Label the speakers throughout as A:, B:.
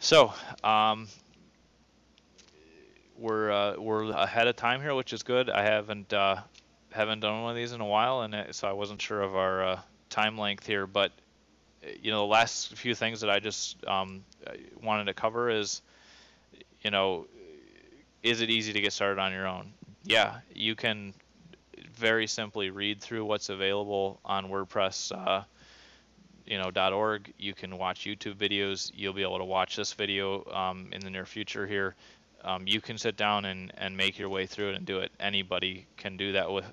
A: So, we're ahead of time here, which is good. I haven't done one of these in a while, and so I wasn't sure of our time length here. But the last few things that I just wanted to cover is, you know, is it easy to get started on your own? Yeah, you can very simply read through what's available on WordPress. .org. You can watch YouTube videos. You'll be able to watch this video in the near future here. You can sit down and make your way through it and do it. Anybody can do that with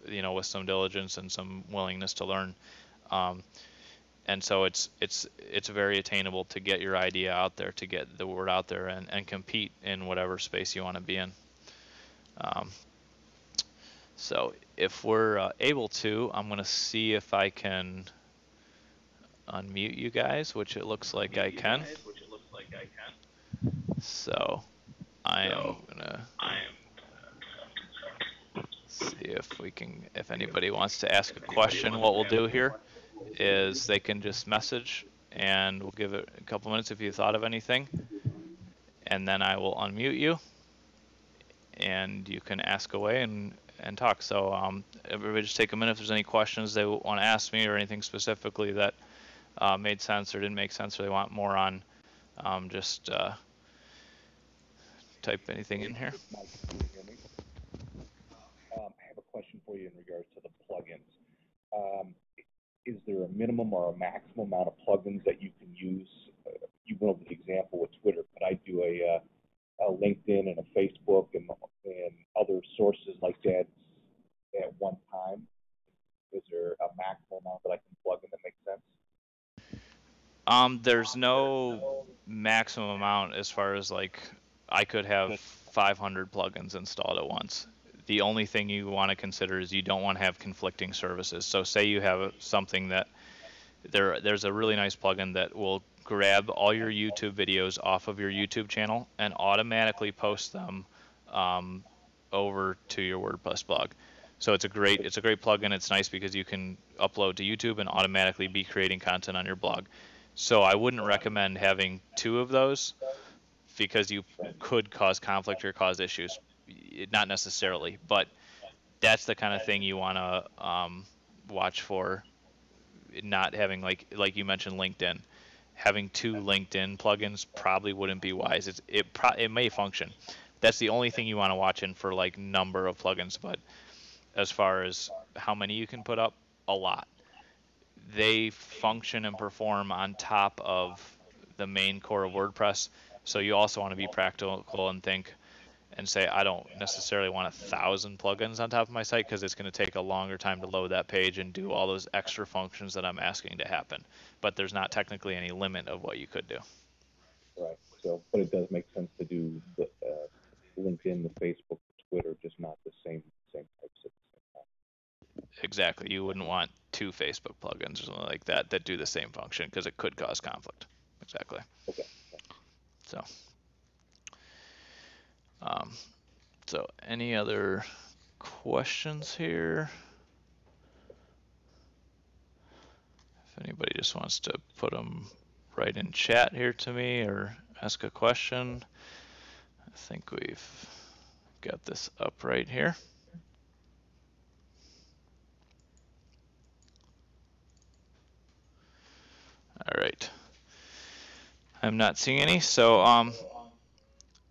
A: some diligence and some willingness to learn. Um, and so it's very attainable to get your idea out there, to get the word out there, and compete in whatever space you want to be in. Um, so if we're able to, I'm going to see if I can unmute you guys, which it looks like I can. So I am gonna see if anybody wants to ask a question. What we'll do here is they can just message, and we'll give it a couple minutes if you thought of anything, and then I will unmute you, and you can ask away and talk. So everybody just take a minute if there's any questions they want to ask me or anything specifically that made sense or didn't make sense or they want more on. Just type anything in here.
B: Mike, can you hear me? I have a question for you in regards to the plugins. Is there a minimum or a maximum amount of plugins that you can use? You went over the example with Twitter, but I do a LinkedIn and a Facebook and other sources like that at one time. Is there a maximum amount that I can plug in that makes sense?
A: There's no maximum amount as far as like I could have 500 plugins installed at once. The only thing you want to consider is you don't want to have conflicting services. So say you have something that there's a really nice plugin that will grab all your YouTube videos off of your YouTube channel and automatically post them over to your WordPress blog. So it's a great plugin. It's nice because you can upload to YouTube and automatically be creating content on your blog. So I wouldn't recommend having two of those because you could cause conflict or cause issues. Not necessarily, but that's the kind of thing you want to watch for. Not having like you mentioned LinkedIn, having two LinkedIn plugins probably wouldn't be wise. It may function. That's the only thing you want to watch in for like number of plugins, but as far as how many you can put up, a lot. They function and perform on top of the main core of WordPress. So you also want to be practical and think and say, I don't necessarily want 1,000 plugins on top of my site because it's going to take a longer time to load that page and do all those extra functions that I'm asking to happen. But there's not technically any limit of what you could do.
B: Right. So, but it does make sense to do the LinkedIn, the Facebook, the Twitter, just not the same types at the same time.
A: Exactly. You wouldn't want two Facebook plugins or something like that that do the same function because it could cause conflict. Exactly.
B: Okay.
A: So, um, so any other questions here? If anybody just wants to put them right in chat here to me or ask a question, I think we've got this up right here. All right. I'm not seeing any. So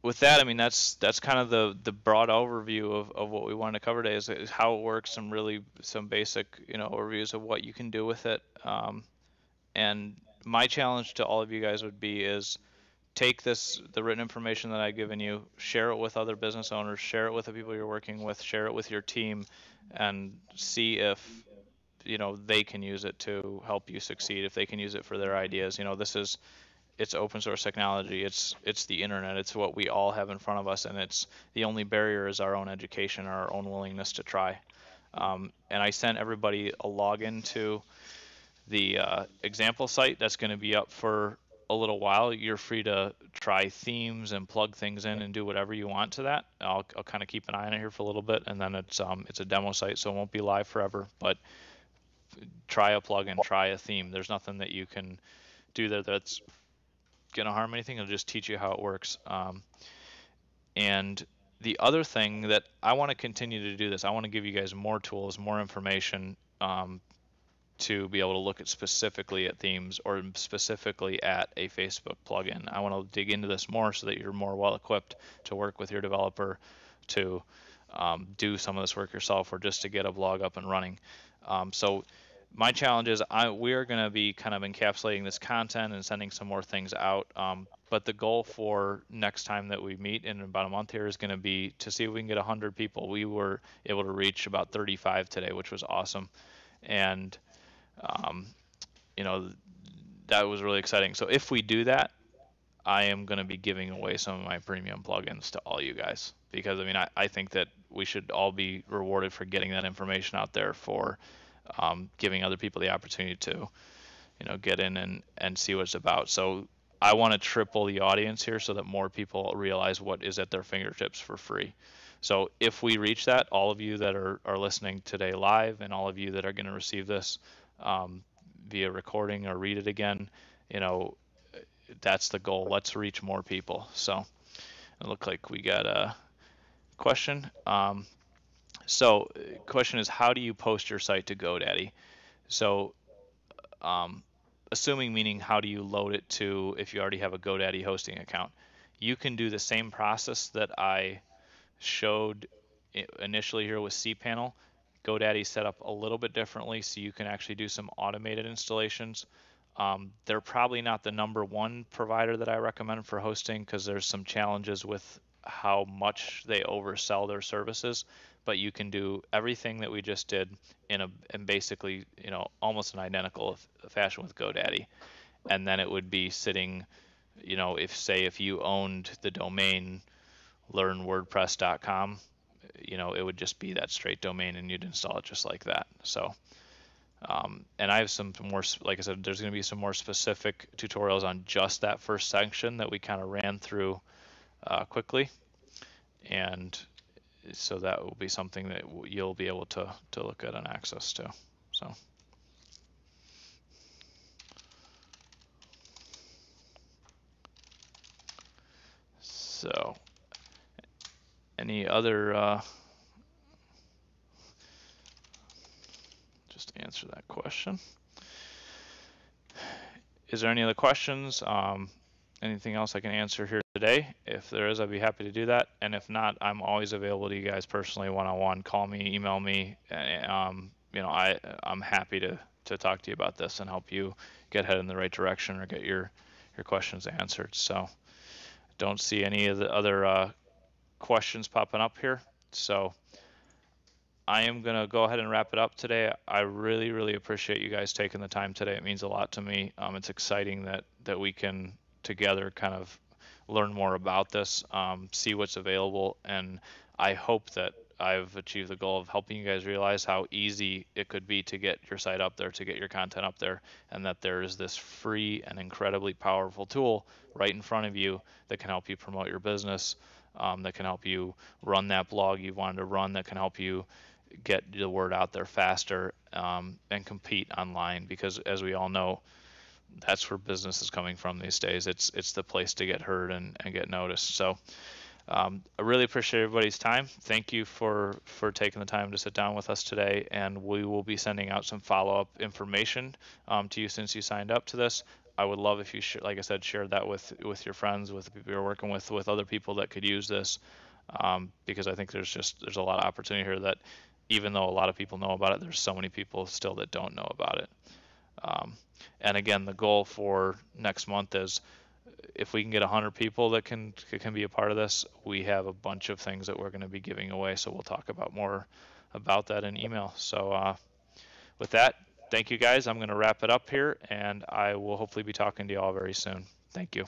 A: with that, I mean that's kind of the broad overview of what we wanted to cover today is how it works, some basic overviews of what you can do with it. And my challenge to all of you guys would be is take the written information that I've given you, share it with other business owners, share it with the people you're working with, share it with your team, and see if they can use it to help you succeed. If they can use it for their ideas, it's open source technology. It's the internet. It's what we all have in front of us, and it's the only barrier is our own education, our own willingness to try. And I sent everybody a login to the example site that's going to be up for a little while. You're free to try themes and plug things in and do whatever you want to that. I'll kind of keep an eye on it here for a little bit, and then it's a demo site, so it won't be live forever. But try a plugin, try a theme. There's nothing that you can do there that's gonna harm anything. It'll just teach you how it works. And the other thing that I want to continue to do this, I want to give you guys more tools, more information, to be able to look at specifically at themes or specifically at a Facebook plugin. I want to dig into this more so that you're more well equipped to work with your developer to do some of this work yourself or just to get a blog up and running. So my challenge is we are going to be kind of encapsulating this content and sending some more things out. But the goal for next time that we meet in about a month here is going to be to see if we can get 100 people. We were able to reach about 35 today, which was awesome. And you know, that was really exciting. So if we do that, I am going to be giving away some of my premium plugins to all you guys, because I mean, I think that we should all be rewarded for getting that information out there, for giving other people the opportunity to, you know, get in and see what it's about. So I want to triple the audience here so that more people realize what is at their fingertips for free. So if we reach that, all of you that are listening today live, and all of you that are going to receive this via recording or read it again, you know, that's the goal. Let's reach more people. So it looked like we got a question. So question is, how do you post your site to GoDaddy? So assuming, meaning how do you load it to, if you already have a GoDaddy hosting account, you can do the same process that I showed initially here with cPanel. GoDaddy set up a little bit differently, so you can actually do some automated installations. They're probably not the #1 provider that I recommend for hosting, because there's some challenges with how much they oversell their services, but you can do everything that we just did in basically, you know, almost an identical fashion with GoDaddy. And then it would be sitting, you know, if you owned the domain learnwordpress.com, you know, it would just be that straight domain and you'd install it just like that. So and I have some more, like I said, there's going to be some more specific tutorials on just that first section that we kind of ran through quickly. And so that will be something that you'll be able to look at and access to. So any other just to answer that question. Is there any other questions? Anything else I can answer here today? If there is, I'd be happy to do that. And if not, I'm always available to you guys personally, one-on-one. Call me, email me. You know, I'm happy to talk to you about this and help you get headed in the right direction or get your questions answered. So don't see any of the other questions popping up here. So I am going to go ahead and wrap it up today. I really, really appreciate you guys taking the time today. It means a lot to me. It's exciting that we can together kind of learn more about this, see what's available, and I hope that I've achieved the goal of helping you guys realize how easy it could be to get your site up there, to get your content up there, and that there is this free and incredibly powerful tool right in front of you that can help you promote your business, that can help you run that blog you wanted to run, that can help you get the word out there faster, and compete online, because as we all know, that's where business is coming from these days. It's the place to get heard and get noticed. So I really appreciate everybody's time. Thank you for taking the time to sit down with us today, and we will be sending out some follow-up information to you since you signed up to this. I would love if you, like I said, share that with your friends, with the people you're working with other people that could use this, because I think there's a lot of opportunity here that, even though a lot of people know about it, there's so many people still that don't know about it. And again, the goal for next month is, if we can get 100 people that can be a part of this, we have a bunch of things that we're going to be giving away. So we'll talk about more about that in email. So with that, thank you guys. I'm going to wrap it up here, and I will hopefully be talking to you all very soon. Thank you.